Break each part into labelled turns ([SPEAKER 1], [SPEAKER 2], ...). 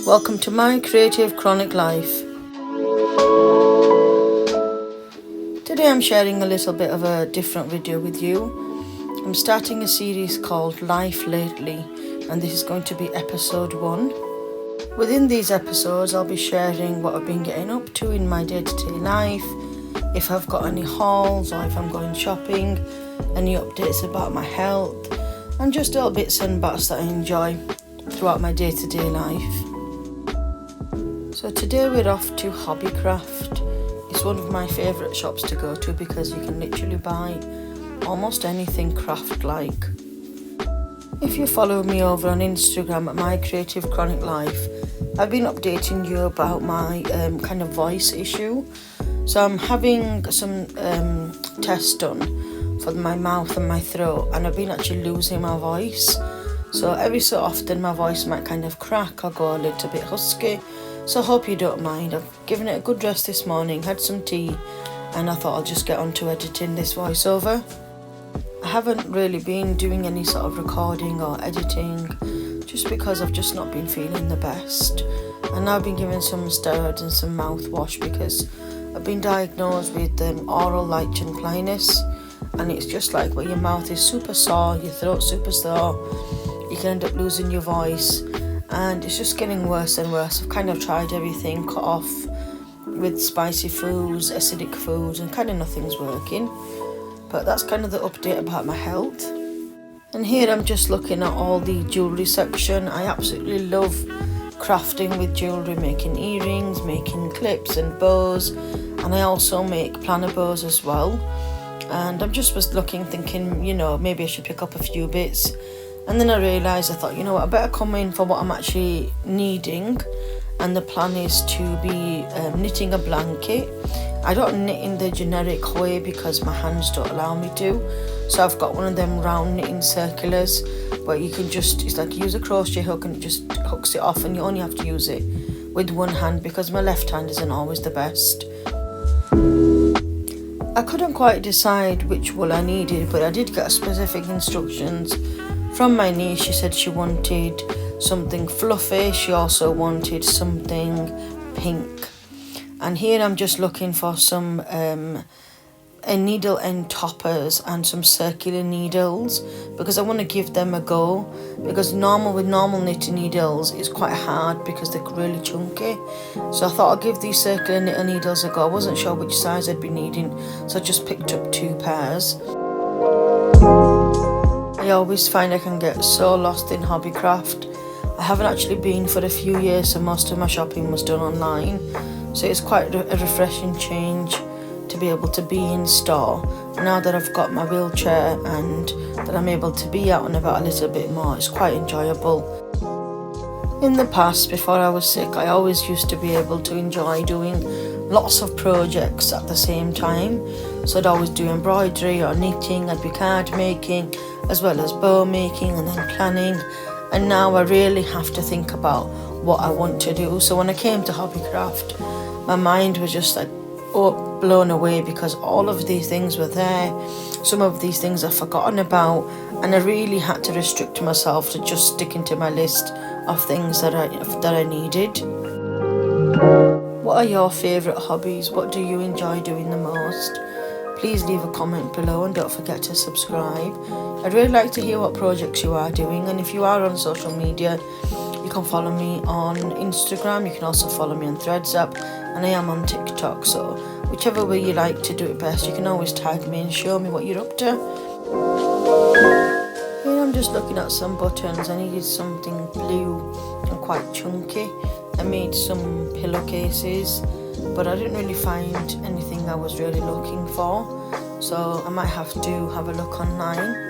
[SPEAKER 1] Welcome to my creative chronic life. Today I'm sharing a little bit of a different video with you. I'm starting a series called Life Lately, and this is going to be episode 1. Within these episodes I'll be sharing what I've been getting up to in my day-to-day life, if I've got any hauls or if I'm going shopping, any updates about my health, and just little bits and bats that I enjoy throughout my day-to-day life. So today we're off to Hobbycraft. It's one of my favourite shops to go to because you can literally buy almost anything craft-like. If you follow me over on Instagram at Mycreativechroniclife, I've been updating you about my kind of voice issue. So I'm having some tests done for my mouth and my throat, and I've been actually losing my voice. So every so often my voice might kind of crack or go a little bit husky. So I hope you don't mind. I've given it a good rest this morning, had some tea, and I thought I'll just get on to editing this voiceover. I haven't really been doing any sort of recording or editing just because I've just not been feeling the best. And now I've been given some steroids and some mouthwash because I've been diagnosed with oral lichen-planus, and it's just like where your mouth is super sore, your throat's super sore, you can end up losing your voice, and it's just getting worse and worse. I've kind of tried everything, cut off with spicy foods, acidic foods, and kind of nothing's working. But that's kind of the update about my health. And here I'm just looking at all the jewellery section. I absolutely love crafting with jewellery, making earrings, making clips and bows, and I also make planner bows as well. And I'm just was looking, thinking, maybe I should pick up a few bits. And then I realised, I thought, I better come in for what I'm actually needing. And the plan is to be knitting a blanket. I don't knit in the generic way because my hands don't allow me to. So I've got one of them round knitting circulars where you can just, it's like use a crochet hook and it just hooks it off, and you only have to use it with one hand because my left hand isn't always the best. I couldn't quite decide which wool I needed, but I did get specific instructions from my niece. She said she wanted something fluffy, she also wanted something pink. And here I'm just looking for some a needle end toppers and some circular needles because I want to give them a go, because with normal knitting needles it's quite hard because they're really chunky. So I thought I'd give these circular knitting needles a go. I wasn't sure which size I'd be needing, so I just picked up 2 pairs. I always find I can get so lost in Hobbycraft. I haven't actually been for a few years, so most of my shopping was done online. So it's quite a refreshing change to be able to be in store. Now that I've got my wheelchair and that I'm able to be out and about a little bit more, it's quite enjoyable. In the past, before I was sick, I always used to be able to enjoy doing lots of projects at the same time. So I'd always do embroidery or knitting, I'd be card making, as well as bow making and then planning. And now I really have to think about what I want to do. So when I came to Hobbycraft, my mind was just like blown away because all of these things were there. Some of these things I've forgotten about, and I really had to restrict myself to just sticking to my list of things that I needed. What are your favourite hobbies? What do you enjoy doing the most? Please leave a comment below and don't forget to subscribe. I'd really like to hear what projects you are doing, and if you are on social media, you can follow me on Instagram. You can also follow me on Threads app, and I am on TikTok, so whichever way you like to do it best, you can always tag me and show me what you're up to. Here I'm just looking at some buttons. I needed something blue and quite chunky. I made some pillowcases, but I didn't really find anything I was really looking for, so I might have to have a look online.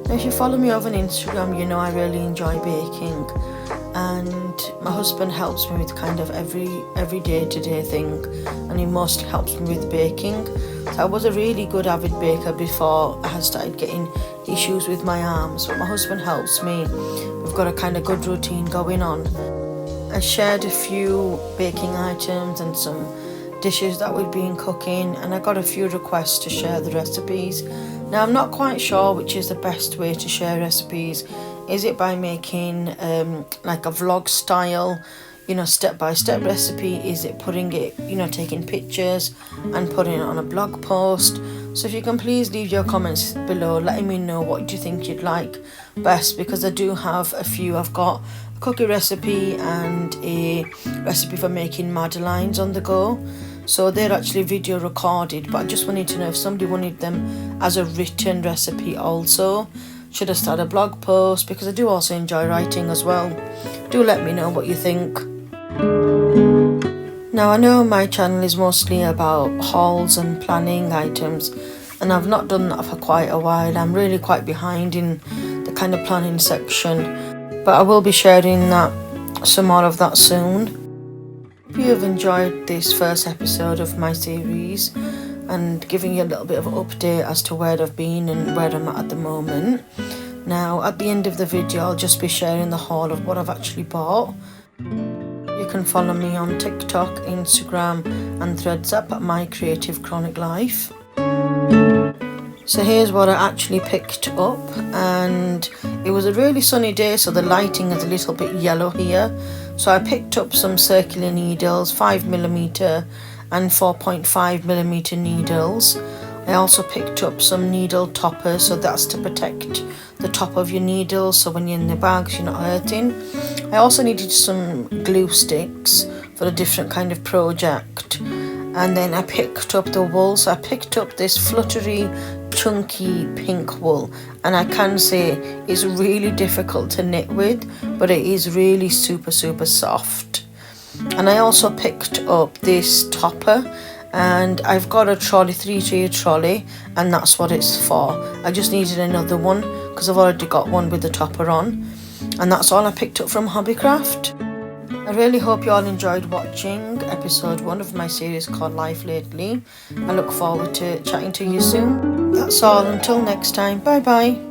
[SPEAKER 1] Now, if you follow me over on Instagram, you know I really enjoy baking, and my husband helps me with kind of every day-to-day thing, and he mostly helps me with baking. So I was a really good avid baker before I had started getting issues with my arms, but my husband helps me. We've got a kind of good routine going on. I shared a few baking items and some dishes that we'd been cooking, and I got a few requests to share the recipes. Now I'm not quite sure which is the best way to share recipes, Is it by making like a vlog style, you know, step-by-step recipe? Is it putting it, you know, taking pictures and putting it on a blog post? So if you can please leave your comments below, letting me know what you think you'd like best, because I do have a few. I've got a cookie recipe and a recipe for making madeleines on the go. So they're actually video recorded, but I just wanted to know if somebody wanted them as a written recipe also. Should I start a blog post? Because I do also enjoy writing as well. Do let me know what you think. Now I know my channel is mostly about hauls and planning items, and I've not done that for quite a while. I'm really quite behind in the kind of planning section, but I will be sharing some more of that soon. If you have enjoyed this first episode of my series and giving you a little bit of an update as to where I've been and where I'm at the moment. Now at the end of the video I'll just be sharing the haul of what I've actually bought. You can follow me on TikTok, Instagram and Threads at Mycreativechroniclife. So here's what I actually picked up, and it was a really sunny day, so the lighting is a little bit yellow here. So I picked up some circular needles, 5mm and 4.5mm needles. I also picked up some needle toppers, so that's to protect the top of your needles, so when you're in the bags you're not hurting. I also needed some glue sticks for a different kind of project. And then I picked up the wool, so I picked up this fluttery chunky pink wool, and I can say it's really difficult to knit with, but it is really super soft. And I also picked up this topper, and I've got a trolley, 3-tier trolley, and that's what it's for. I just needed another one because I've already got one with the topper on, and that's all I picked up from Hobbycraft. I really hope you all enjoyed watching episode 1 of my series called Life Lately. I look forward to chatting to you soon. That's all, until next time, bye bye.